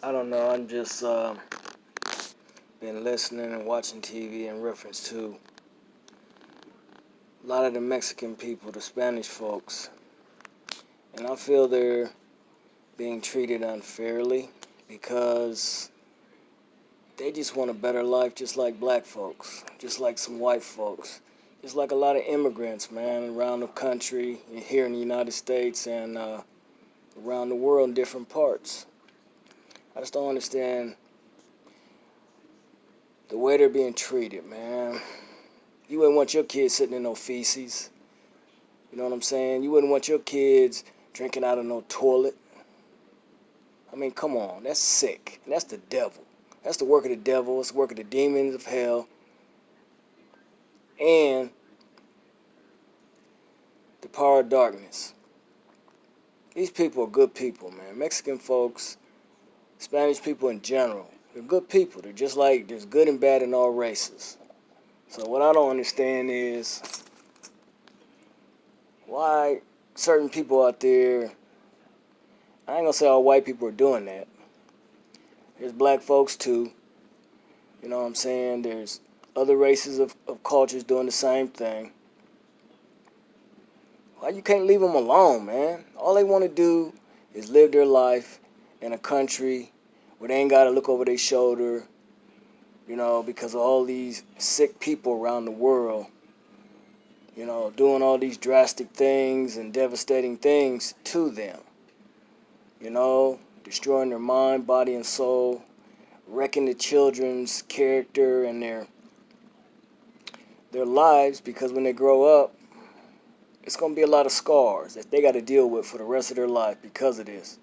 I don't know. I'm just been listening and watching TV in reference to a lot of the Mexican people, the Spanish folks, and I feel they're being treated unfairly because they just want a better life, just like black folks, just like some white folks, just like a lot of immigrants, man, around the country, here in the United States and around the world in different parts. I just don't understand the way they're being treated, man. You wouldn't want your kids sitting in no feces. You know what I'm saying? You wouldn't want your kids drinking out of no toilet. I mean, come on. That's sick. And that's the devil. That's the work of the devil. It's the work of the demons of hell. And the power of darkness. These people are good people, man. Mexican folks, Spanish people in general, they're good people. They're just like, there's good and bad in all races. So what I don't understand is why certain people out there, I ain't gonna say all white people are doing that. There's black folks too. You know what I'm saying? There's other races of cultures doing the same thing. Why you can't leave them alone, man? All they want to do is live their life in a country where they ain't got to look over their shoulder, you know, because of all these sick people around the world, you know, doing all these drastic things and devastating things to them. You know, destroying their mind, body, and soul, wrecking the children's character and their lives, because when they grow up, it's going to be a lot of scars that they got to deal with for the rest of their life because of this.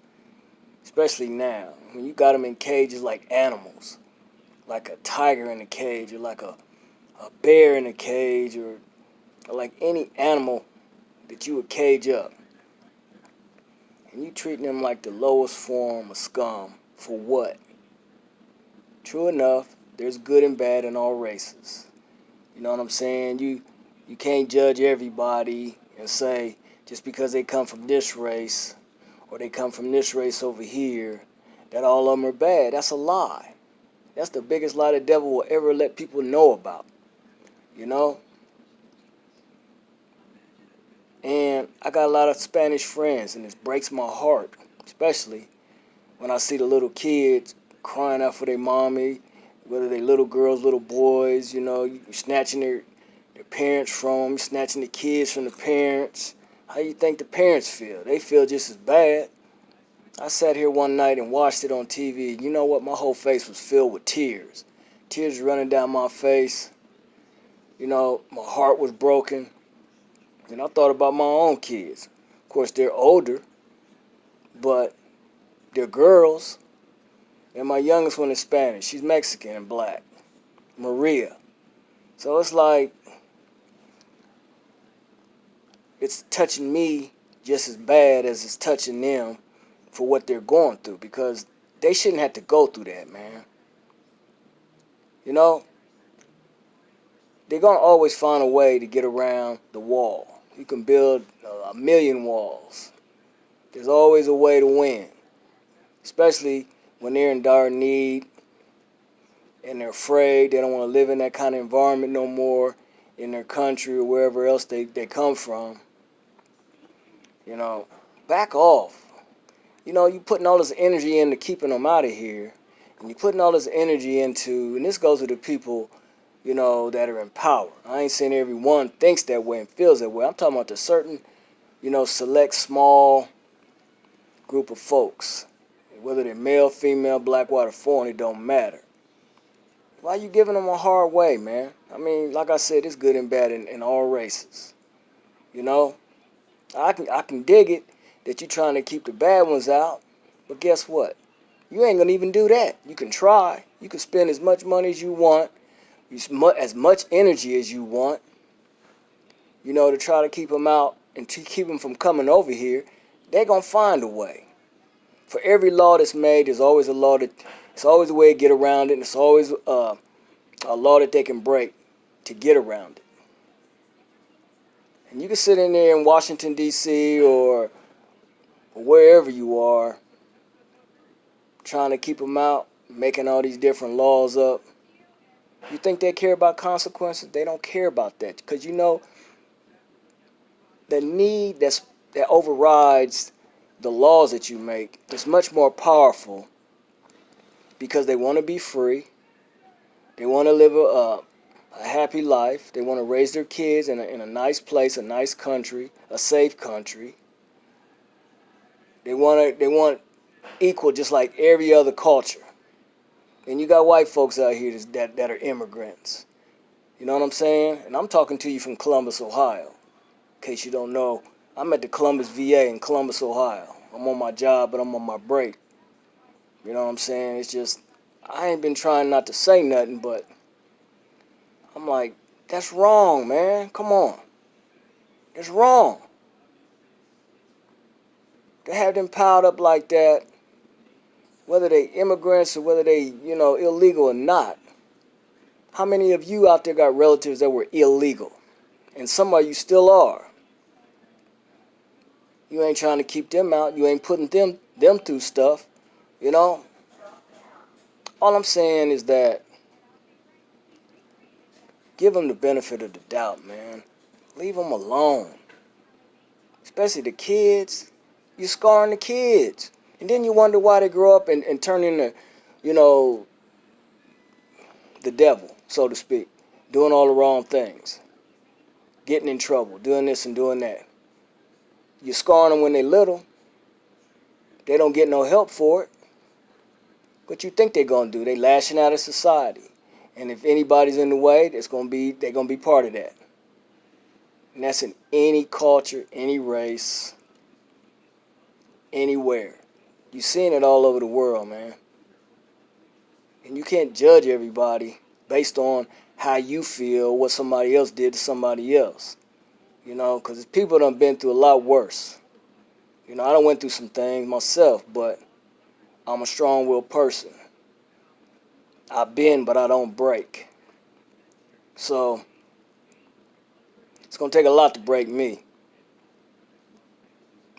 Especially now, when you got them in cages like animals, like a tiger in a cage, or like a bear in a cage, or like any animal that you would cage up. And you treating them like the lowest form of scum. For what? True enough, there's good and bad in all races. You know what I'm saying? You can't judge everybody and say just because they come from this race or they come from this race over here that all of them are bad. That's a lie. That's the biggest lie the devil will ever let people know about. You know? And I got a lot of Spanish friends, and it breaks my heart, especially when I see the little kids crying out for their mommy, whether they little girls, little boys, you know, you snatching their parents from them, snatching the kids from the parents. How you think the parents feel? They feel just as bad. I sat here one night and watched it on TV. You know what? My whole face was filled with tears. Tears running down my face. You know, my heart was broken. And I thought about my own kids. Of course, they're older, but they're girls. And my youngest one is Spanish. She's Mexican and black. Maria. So it's like, it's touching me just as bad as it's touching them for what they're going through, because they shouldn't have to go through that, man. You know, they're going to always find a way to get around the wall. You can build a million walls. There's always a way to win, especially when they're in dire need and they're afraid. They don't want to live in that kind of environment no more in their country or wherever else they come from. You know, back off. You know, you putting all this energy into keeping them out of here, and you're putting all this energy into, and this goes to the people, you know, that are in power. I ain't saying everyone thinks that way and feels that way. I'm talking about the certain, you know, select small group of folks. Whether they're male, female, black, white, or foreign, it don't matter. Why you giving them a hard way, man? I mean, like I said, it's good and bad in all races. You know? I can dig it that you're trying to keep the bad ones out, but guess what? You ain't gonna even do that. You can try. You can spend as much money as you want, as much energy as you want, you know, to try to keep them out and to keep them from coming over here. They're gonna find a way. For every law that's made, there's always a law it's always a way to get around it, and it's always a law that they can break to get around it. And you can sit in there in Washington, D.C. or wherever you are trying to keep them out, making all these different laws up. You think they care about consequences? They don't care about that, because you know the need that overrides the laws that you make is much more powerful, because they want to be free. They want to live a happy life. They want to raise their kids in a nice place, a nice country, a safe country. They want equal, just like every other culture. And you got white folks out here that are immigrants. You know what I'm saying? And I'm talking to you from Columbus, Ohio. In case you don't know, I'm at the Columbus VA in Columbus, Ohio. I'm on my job, but I'm on my break. You know what I'm saying? It's just, I ain't been trying not to say nothing, but I'm like, that's wrong, man. Come on. It's wrong. To have them piled up like that, whether they immigrants or whether they, illegal or not. How many of you out there got relatives that were illegal? And some of you still are. You ain't trying to keep them out. You ain't putting them through stuff. You know? All I'm saying is that give them the benefit of the doubt, man. Leave them alone. Especially the kids. You're scarring the kids. And then you wonder why they grow up and turn into, you know, the devil, so to speak. Doing all the wrong things. Getting in trouble. Doing this and doing that. You're scarring them when they're little. They don't get no help for it. What you think they're going to do? They lashing out at society. And if anybody's in the way, they're going to be part of that. And that's in any culture, any race, anywhere. You're seeing it all over the world, man. And you can't judge everybody based on how you feel, what somebody else did to somebody else. You know, because people done been through a lot worse. You know, I done went through some things myself, but I'm a strong-willed person. I bend, but I don't break. So, it's going to take a lot to break me.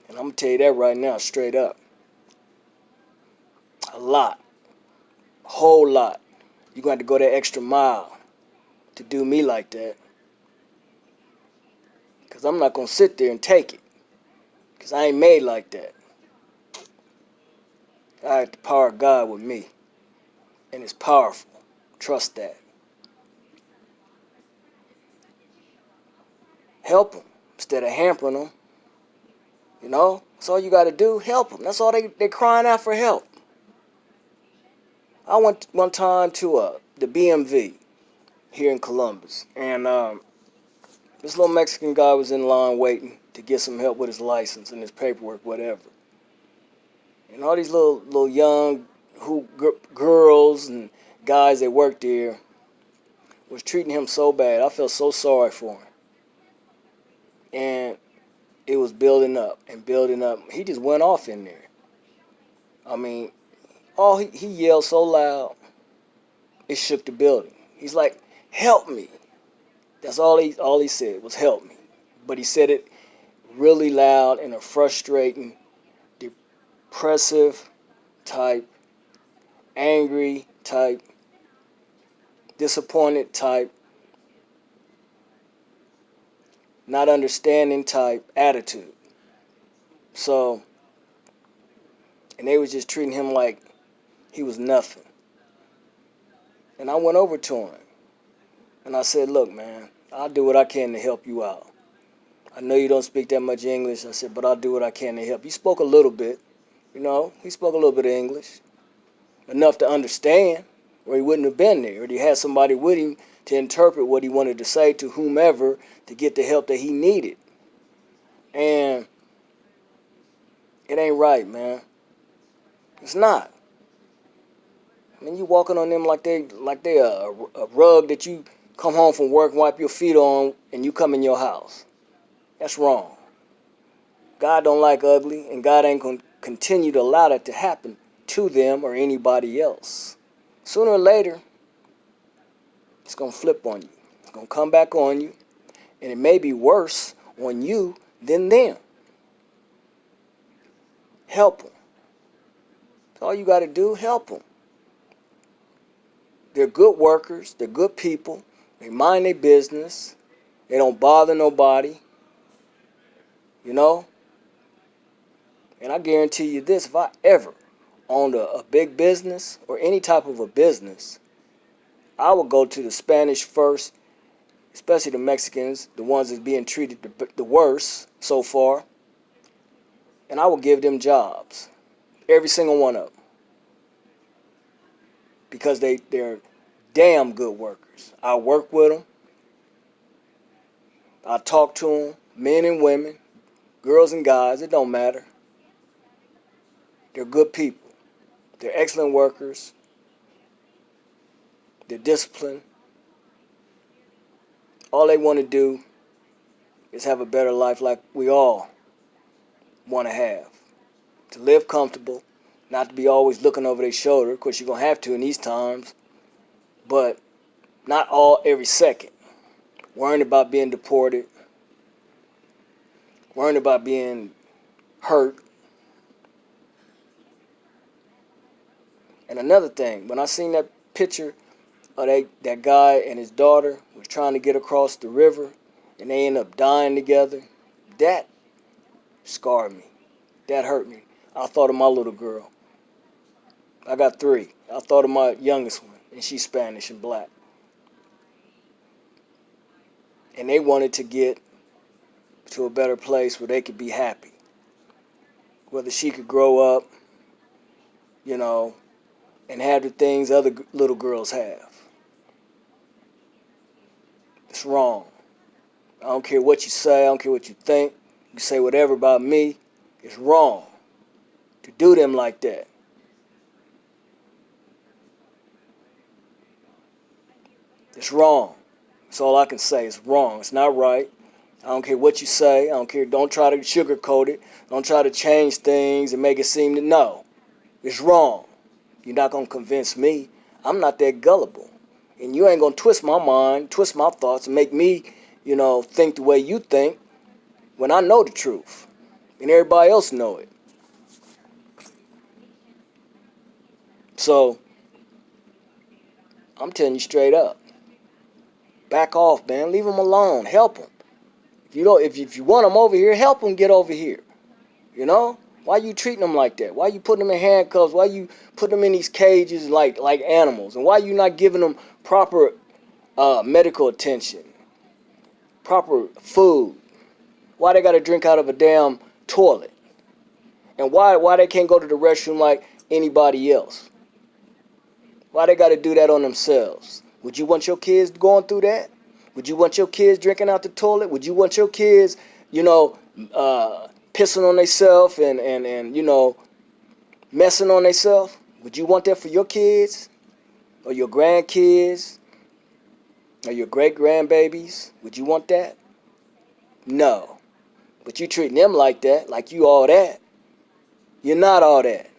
And I'm going to tell you that right now, straight up. A lot. A whole lot. You're going to have to go that extra mile to do me like that. Because I'm not going to sit there and take it. Because I ain't made like that. I have the power of God with me. And it's powerful. Trust that. Help them instead of hampering them. You know? That's all you got to do. Help them. That's all they're crying out for, help. I went one time to the BMV here in Columbus. And this little Mexican guy was in line waiting to get some help with his license and his paperwork, whatever. And all these little young girls and guys that worked there was treating him so bad. I felt so sorry for him. And it was building up and building up. He just went off in there. I mean, he yelled so loud, it shook the building. He's like, help me. That's all he said was help me. But he said it really loud in a frustrating, depressive type, angry type, disappointed type, not understanding type attitude. So, and they was just treating him like he was nothing. And I went over to him and I said, look, man, I'll do what I can to help you out. I know you don't speak that much English. I said, but I'll do what I can to help. He spoke a little bit, you know. He spoke a little bit of English. Enough to understand, or he wouldn't have been there. Or he had somebody with him to interpret what he wanted to say to whomever to get the help that he needed. And it ain't right, man. It's not. I mean, you walking on them like they a rug that you come home from work and wipe your feet on and you come in your house. That's wrong. God don't like ugly, and God ain't going to continue to allow that to happen to them or anybody else. Sooner or later, it's going to flip on you. It's going to come back on you, and it may be worse on you than them. Help them. all you got to do, help them. They're good workers. They're good people. They mind their business. They don't bother nobody. You know? And I guarantee you this, if I ever owned a big business or any type of a business, I would go to the Spanish first, especially the Mexicans, the ones that's being treated the worst so far, and I would give them jobs. Every single one of them. Because they're damn good workers. I work with them. I talk to them, men and women, girls and guys, it don't matter. They're good people. They're excellent workers. They're disciplined. All they want to do is have a better life like we all want to have. To live comfortable, not to be always looking over their shoulder. Of course, you're going to have to in these times, but not all every second. Worrying about being deported, worrying about being hurt. And another thing, when I seen that picture of that guy and his daughter was trying to get across the river and they end up dying together, that scarred me. That hurt me. I thought of my little girl. I got 3. I thought of my youngest one, and she's Spanish and black. And they wanted to get to a better place where they could be happy. Whether she could grow up, you know, and have the things other little girls have. It's wrong. I don't care what you say. I don't care what you think. You say whatever about me. It's wrong to do them like that. It's wrong. That's all I can say. It's wrong. It's not right. I don't care what you say. I don't care. Don't try to sugarcoat it. Don't try to change things and make it seem that no. It's wrong. You're not going to convince me. I'm not that gullible. And you ain't going to twist my mind, twist my thoughts, and make me, think the way you think when I know the truth. And everybody else know it. So, I'm telling you straight up. Back off, man. Leave them alone. Help them. If you want them over here, help them get over here. You know? Why you treating them like that? Why you putting them in handcuffs? Why you putting them in these cages like animals? And why you not giving them proper medical attention? Proper food? Why they got to drink out of a damn toilet? And why they can't go to the restroom like anybody else? Why they got to do that on themselves? Would you want your kids going through that? Would you want your kids drinking out the toilet? Would you want your kids, pissing on themselves and messing on themselves? Would you want that for your kids? Or your grandkids? Or your great-grandbabies? Would you want that? No. But you treating them like that, like you all that. You're not all that.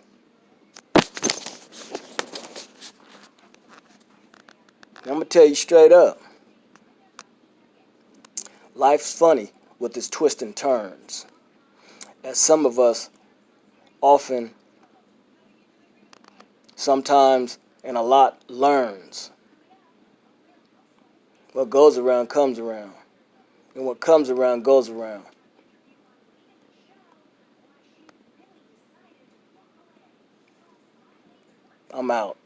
I'm going to tell you straight up. Life's funny with its twists and turns. As some of us often, sometimes, and a lot learns. What goes around comes around. And what comes around goes around. I'm out.